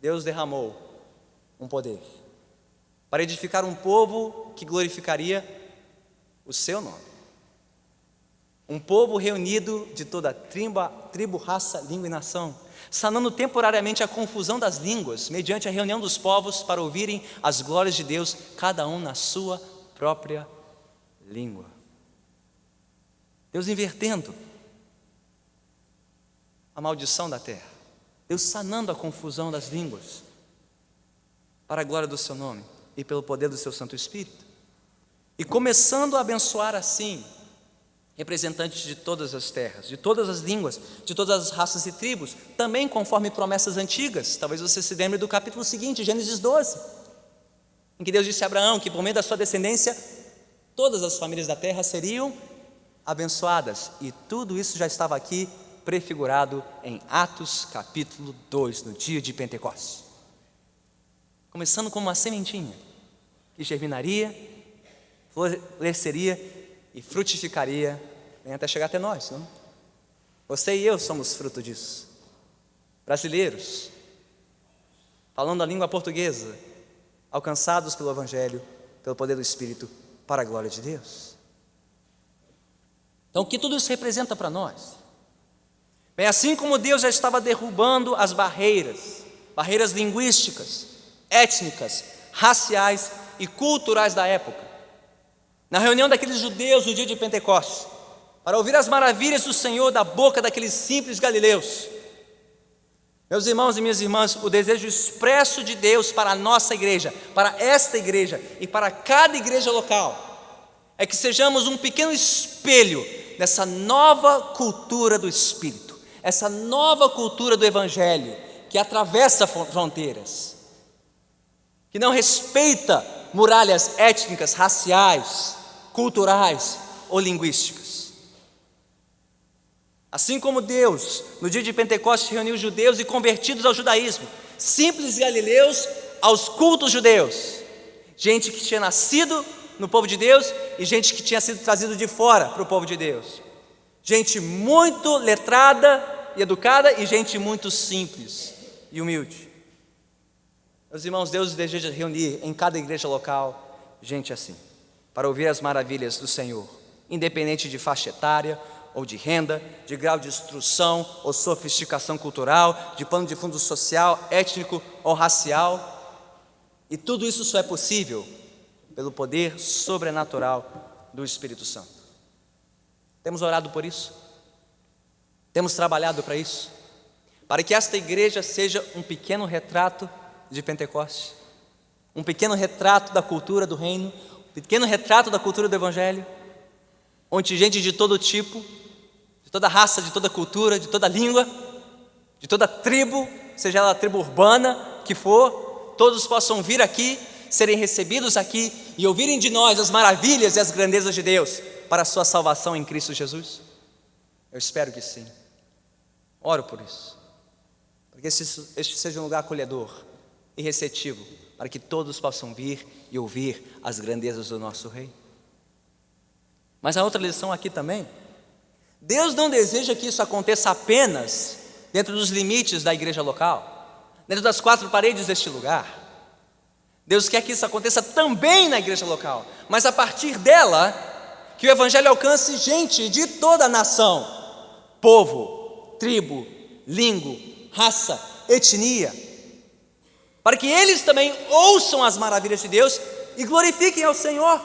Deus derramou um poder para edificar um povo que glorificaria o seu nome. Um povo reunido de toda tribo, raça, língua e nação, sanando temporariamente a confusão das línguas, mediante a reunião dos povos para ouvirem as glórias de Deus, cada um na sua própria língua. Deus invertendo a maldição da terra, Deus sanando a confusão das línguas, para a glória do seu nome e pelo poder do seu Santo Espírito. e começando a abençoar assim representantes de todas as terras, de todas as línguas, de todas as raças e tribos, também conforme promessas antigas. Talvez você se lembre do capítulo seguinte, Gênesis 12, em que Deus disse a Abraão que por meio da sua descendência todas as famílias da terra seriam abençoadas, e tudo isso já estava aqui prefigurado em Atos capítulo 2, no dia de Pentecostes, começando como uma sementinha que germinaria, floresceria e frutificaria, vem até chegar até nós, não? Você e eu somos fruto disso, brasileiros, falando a língua portuguesa, alcançados pelo Evangelho, pelo poder do Espírito, para a glória de Deus. Então, o que tudo isso representa para nós? Bem, assim como Deus já estava derrubando as barreiras linguísticas, étnicas, raciais e culturais da época, na reunião daqueles judeus no dia de Pentecostes, para ouvir as maravilhas do Senhor da boca daqueles simples galileus, meus irmãos e minhas irmãs, o desejo expresso de Deus para a nossa igreja, para esta igreja e para cada igreja local, é que sejamos um pequeno espelho dessa nova cultura do Espírito, essa nova cultura do Evangelho que atravessa fronteiras, que não respeita muralhas étnicas, raciais, culturais ou linguísticas. Assim como Deus, no dia de Pentecostes, reuniu judeus e convertidos ao judaísmo, simples galileus aos cultos judeus, gente que tinha nascido no povo de Deus e gente que tinha sido trazido de fora para o povo de Deus, gente muito letrada e educada e gente muito simples e humilde. Meus irmãos, Deus deseja reunir em cada igreja local gente assim, para ouvir as maravilhas do Senhor, independente de faixa etária ou de renda, de grau de instrução ou sofisticação cultural, de pano de fundo social, étnico ou racial. E tudo isso só é possível pelo poder sobrenatural do Espírito Santo. Temos orado por isso, temos trabalhado para isso, para que esta igreja seja um pequeno retrato de Pentecostes, um pequeno retrato da cultura do reino, um pequeno retrato da cultura do Evangelho, onde gente de todo tipo, de toda raça, de toda cultura, de toda língua, de toda tribo, seja ela a tribo urbana que for, todos possam vir aqui, serem recebidos aqui e ouvirem de nós as maravilhas e as grandezas de Deus para a sua salvação em Cristo Jesus. Eu espero que sim. Oro por isso, para que este seja um lugar acolhedor e receptivo, para que todos possam vir e ouvir as grandezas do nosso Rei. Mas a outra lição aqui também, Deus não deseja que isso aconteça apenas dentro dos limites da igreja local, dentro das quatro paredes deste lugar. Deus quer que isso aconteça também na igreja local, mas a partir dela, que o Evangelho alcance gente de toda a nação, povo, tribo, língua, raça, etnia, para que eles também ouçam as maravilhas de Deus e glorifiquem ao Senhor.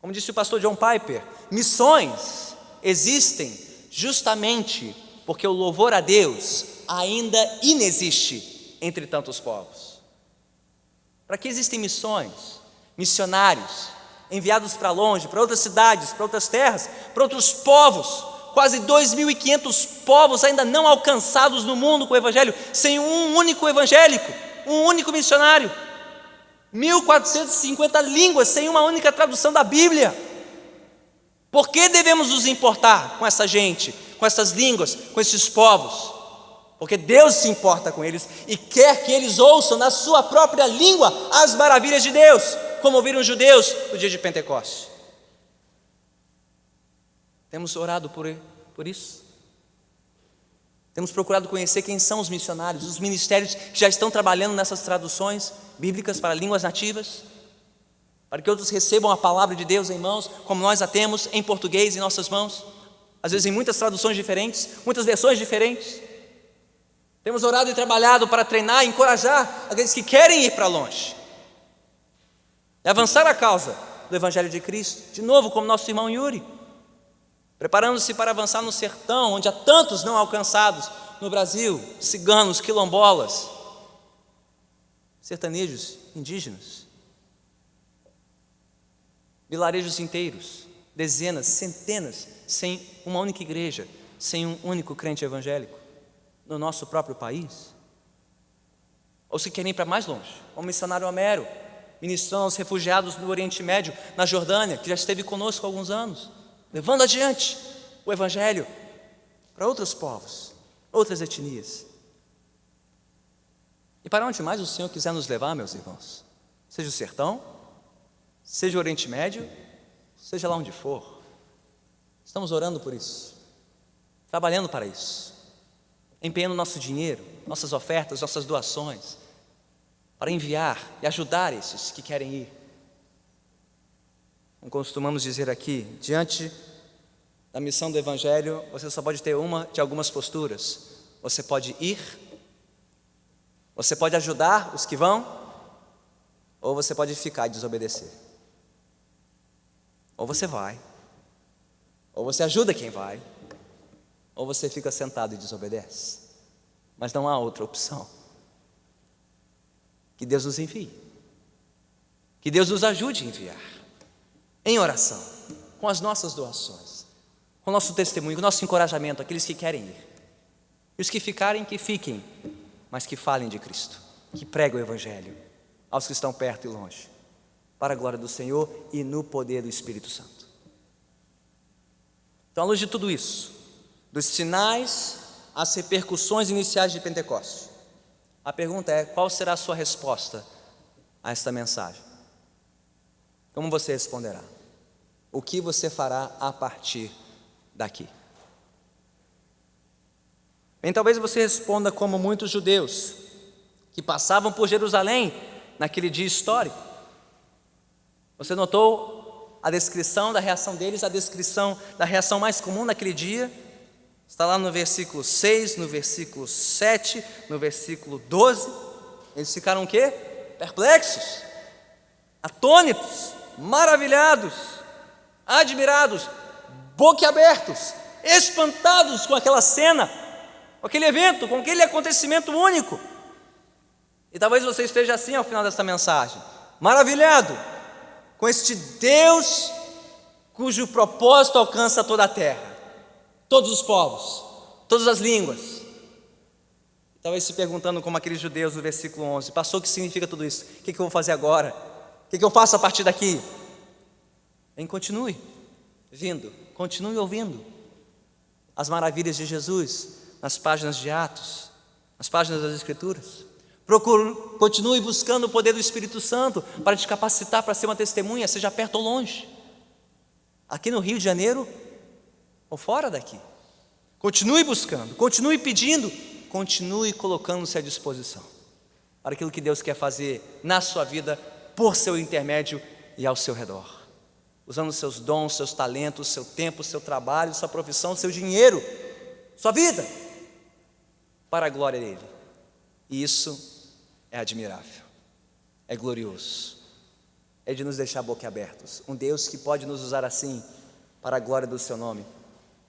Como disse o pastor John Piper, missões existem justamente porque o louvor a Deus ainda inexiste entre tantos povos. Para que existem missões, missionários, enviados para longe, para outras cidades, para outras terras, para outros povos, quase 2.500 povos ainda não alcançados no mundo com o Evangelho, sem um único evangélico, um único missionário, 1.450 línguas, sem uma única tradução da Bíblia. Por que devemos nos importar com essa gente, com essas línguas, com esses povos? Porque Deus se importa com eles e quer que eles ouçam na sua própria língua as maravilhas de Deus, como ouviram os judeus no dia de Pentecostes. Temos orado por isso. Temos procurado conhecer quem são os missionários, os ministérios que já estão trabalhando nessas traduções bíblicas para línguas nativas, para que outros recebam a palavra de Deus em mãos, como nós a temos em português em nossas mãos, às vezes em muitas traduções diferentes, muitas versões diferentes. Temos orado e trabalhado para treinar e encorajar aqueles que querem ir para longe e avançar a causa do Evangelho de Cristo, de novo como nosso irmão Yuri, preparando-se para avançar no sertão, onde há tantos não alcançados no Brasil, ciganos, quilombolas, sertanejos, indígenas. vilarejos inteiros, dezenas, centenas, sem uma única igreja, sem um único crente evangélico no nosso próprio país? Ou se querem ir para mais longe, o missionário Homero, ministrando aos refugiados no Oriente Médio, na Jordânia, que já esteve conosco há alguns anos, levando adiante o evangelho para outros povos, outras etnias. E para onde mais o Senhor quiser nos levar, meus irmãos, seja o sertão, seja o Oriente Médio, seja lá onde for, estamos orando por isso, trabalhando para isso, empenhando nosso dinheiro, nossas ofertas, nossas doações, para enviar e ajudar esses que querem ir. Como costumamos dizer aqui, diante da missão do Evangelho, você só pode ter uma de algumas posturas. Você pode ir, você pode ajudar os que vão, ou você pode ficar e desobedecer. Ou você vai, ou você ajuda quem vai, ou você fica sentado e desobedece. Mas não há outra opção. Que Deus nos envie, que Deus nos ajude a enviar, em oração, com as nossas doações, com o nosso testemunho, com o nosso encorajamento, aqueles que querem ir. E os que ficarem, que fiquem, mas que falem de Cristo, que preguem o Evangelho aos que estão perto e longe, para a glória do Senhor e no poder do Espírito Santo. Então, à luz de tudo isso, dos sinais às repercussões iniciais de Pentecostes, a pergunta é: qual será a sua resposta a esta mensagem? Como você responderá? O que você fará a partir daqui? Bem, talvez você responda como muitos judeus que passavam por Jerusalém naquele dia histórico. Você notou a descrição da reação deles, a descrição da reação mais comum naquele dia? Está lá no versículo 6, no versículo 7, no versículo 12. Eles ficaram o quê? Perplexos, atônitos, maravilhados, admirados, boquiabertos, espantados com aquela cena, com aquele evento, com aquele acontecimento único. E talvez você esteja assim ao final desta mensagem, maravilhado com este Deus cujo propósito alcança toda a terra, todos os povos, todas as línguas. Talvez se perguntando como aqueles judeus no versículo 11, pastor, o que significa tudo isso? O que eu vou fazer agora? O que eu faço a partir daqui? Bem, continue vindo, continue ouvindo as maravilhas de Jesus nas páginas de Atos, nas páginas das Escrituras. Continue buscando o poder do Espírito Santo para te capacitar para ser uma testemunha, seja perto ou longe, aqui no Rio de Janeiro ou fora daqui. Continue buscando, continue pedindo, continue colocando-se à disposição para aquilo que Deus quer fazer na sua vida, por seu intermédio e ao seu redor, usando seus dons, seus talentos, seu tempo, seu trabalho, sua profissão, seu dinheiro, sua vida, para a glória dele. E isso é admirável, é glorioso, é de nos deixar boquiabertos. Um Deus que pode nos usar assim para a glória do seu nome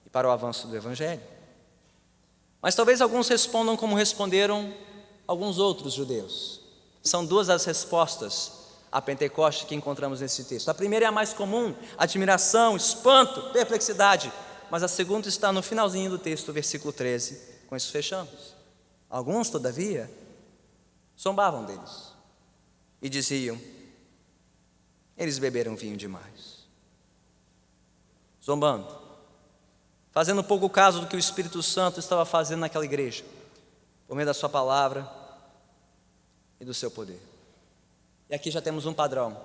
e para o avanço do Evangelho. Mas talvez alguns respondam como responderam alguns outros judeus. São duas as respostas a Pentecoste que encontramos nesse texto. A primeira é a mais comum: admiração, espanto, perplexidade. Mas a segunda está no finalzinho do texto, versículo 13. Com isso fechamos. Alguns, todavia, zombavam deles e diziam: eles beberam vinho demais. Zombando, fazendo pouco caso do que o Espírito Santo estava fazendo naquela igreja, por meio da sua palavra e do seu poder. E aqui já temos um padrão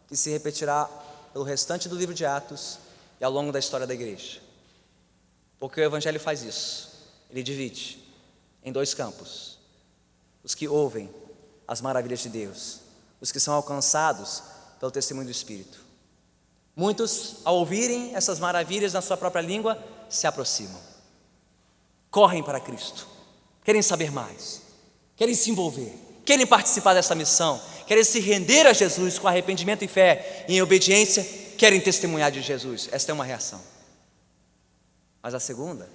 que se repetirá pelo restante do livro de Atos e ao longo da história da igreja. Porque o Evangelho faz isso, ele divide em dois campos: os que ouvem as maravilhas de Deus, os que são alcançados pelo testemunho do Espírito. Muitos, ao ouvirem essas maravilhas na sua própria língua, se aproximam, correm para Cristo, querem saber mais, querem se envolver, querem participar dessa missão, querem se render a Jesus com arrependimento e fé, e em obediência querem testemunhar de Jesus. Esta é uma reação. Mas a segunda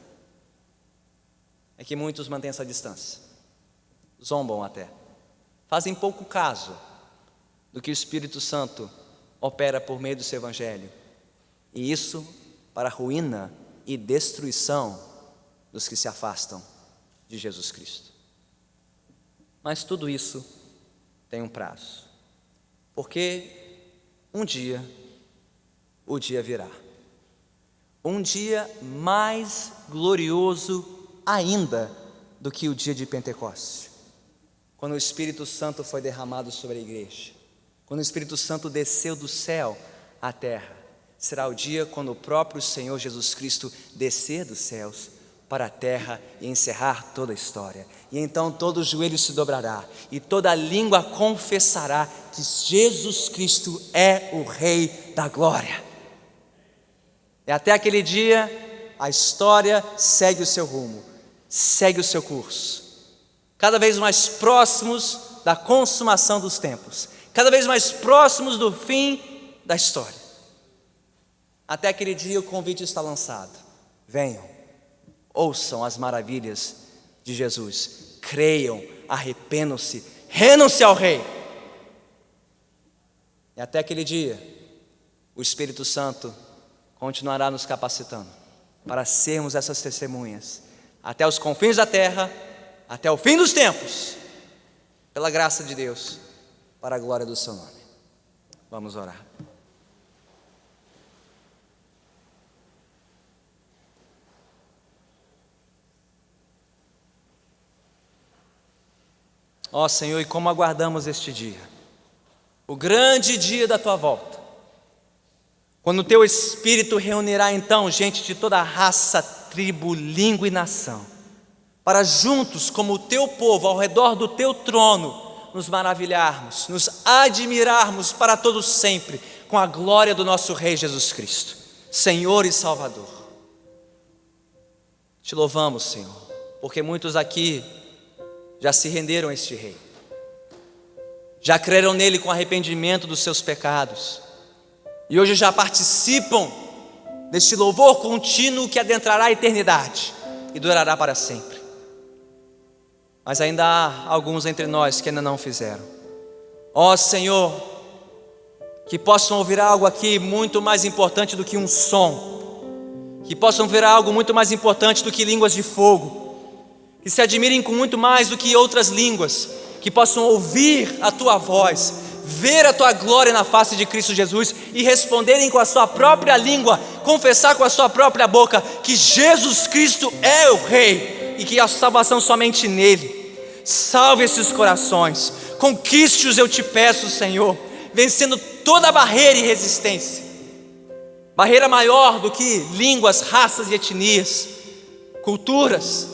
é que muitos mantêm essa distância, zombam até, fazem pouco caso do que o Espírito Santo opera por meio do seu evangelho, e isso para a ruína e destruição dos que se afastam de Jesus Cristo. Mas tudo isso tem um prazo, porque um dia, o dia virá, um dia mais glorioso ainda do que o dia de Pentecostes, quando o Espírito Santo foi derramado sobre a igreja, quando o Espírito Santo desceu do céu à terra. Será o dia quando o próprio Senhor Jesus Cristo descer dos céus para a terra e encerrar toda a história. E então todo joelho se dobrará e toda língua confessará que Jesus Cristo é o Rei da glória. E até aquele dia a história segue o seu rumo, segue o seu curso, cada vez mais próximos da consumação dos tempos, cada vez mais próximos do fim da história. Até aquele dia o convite está lançado: venham, ouçam as maravilhas de Jesus, creiam, arrependam-se, rendam-se ao Rei. E até aquele dia o Espírito Santo continuará nos capacitando para sermos essas testemunhas até os confins da terra, até o fim dos tempos, pela graça de Deus, para a glória do seu nome. Vamos orar. Ó Senhor, e como aguardamos este dia, o grande dia da tua volta, quando o teu Espírito reunirá então gente de toda raça, tribo, língua e nação, para juntos, como o teu povo, ao redor do teu trono, nos maravilharmos, nos admirarmos para todo sempre com a glória do nosso Rei Jesus Cristo, Senhor e Salvador. Te louvamos, Senhor, porque muitos aqui já se renderam a este Rei, já creram nele com arrependimento dos seus pecados, e hoje já participam deste louvor contínuo que adentrará a eternidade e durará para sempre. Mas ainda há alguns entre nós que ainda não fizeram. Ó Senhor, que possam ouvir algo aqui muito mais importante do que um som, que possam ver algo muito mais importante do que línguas de fogo, que se admirem com muito mais do que outras línguas, que possam ouvir a tua voz, ver a tua glória na face de Cristo Jesus e responderem com a sua própria língua, confessar com a sua própria boca que Jesus Cristo é o Rei e que a salvação somente nele. Salve esses corações, conquiste-os, eu te peço, Senhor, vencendo toda barreira e resistência, barreira maior do que línguas, raças e etnias, culturas,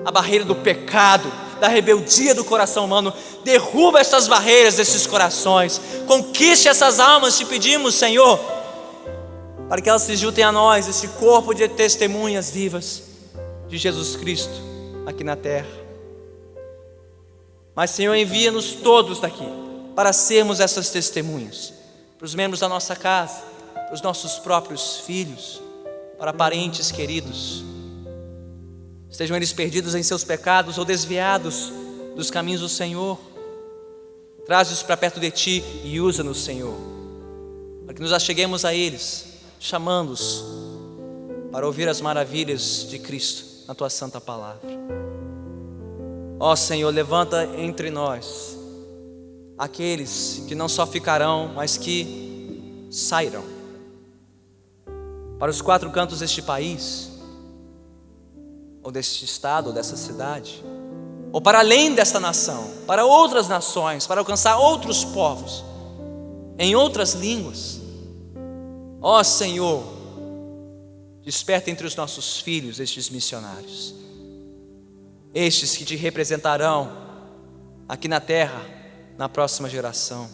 a barreira do pecado, da rebeldia do coração humano. Derruba essas barreiras desses corações, conquiste essas almas, te pedimos, Senhor, para que elas se juntem a nós, este corpo de testemunhas vivas de Jesus Cristo aqui na terra. Mas, Senhor, envia-nos todos daqui para sermos essas testemunhas, para os membros da nossa casa, para os nossos próprios filhos, para parentes queridos, estejam eles perdidos em seus pecados ou desviados dos caminhos do Senhor. Traze-os para perto de Ti e usa-nos, Senhor, para que nos acheguemos a eles, chamando-os para ouvir as maravilhas de Cristo na Tua santa palavra. Ó Senhor, levanta entre nós aqueles que não só ficarão, mas que sairão para os quatro cantos deste país, ou deste estado, ou dessa cidade, ou para além desta nação, para outras nações, para alcançar outros povos, em outras línguas. Ó Senhor, desperta entre os nossos filhos estes missionários, estes que Te representarão aqui na terra, na próxima geração.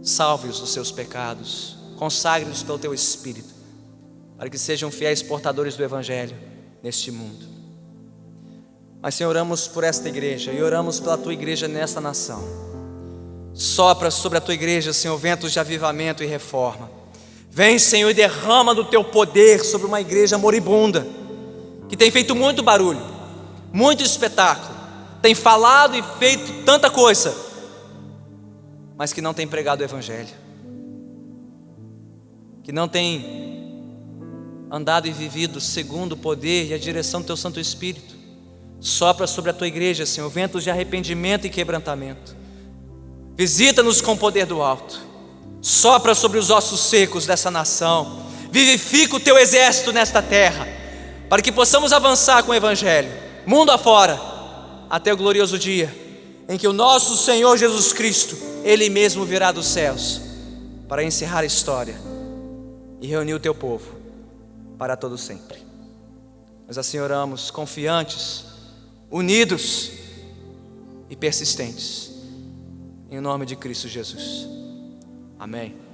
Salve-os dos seus pecados, consagre-os pelo Teu Espírito, para que sejam fiéis portadores do Evangelho neste mundo. Mas, Senhor, oramos por esta igreja e oramos pela Tua igreja nesta nação. Sopra sobre a Tua igreja, Senhor, ventos de avivamento e reforma. Vem, Senhor, e derrama do Teu poder sobre uma igreja moribunda, que tem feito muito barulho, muito espetáculo, tem falado e feito tanta coisa, mas que não tem pregado o Evangelho. que não têm andado e vivido segundo o poder e a direção do Teu Santo Espírito. Sopra sobre a Tua igreja, Senhor, ventos de arrependimento e quebrantamento. Visita-nos com o poder do alto. Sopra sobre os ossos secos dessa nação. Vivifica o Teu exército nesta terra, para que possamos avançar com o Evangelho, mundo afora, até o glorioso dia em que o nosso Senhor Jesus Cristo, Ele mesmo virá dos céus para encerrar a história e reunir o Teu povo para todo sempre. Nós assim oramos, confiantes, unidos e persistentes, em nome de Cristo Jesus. Amém.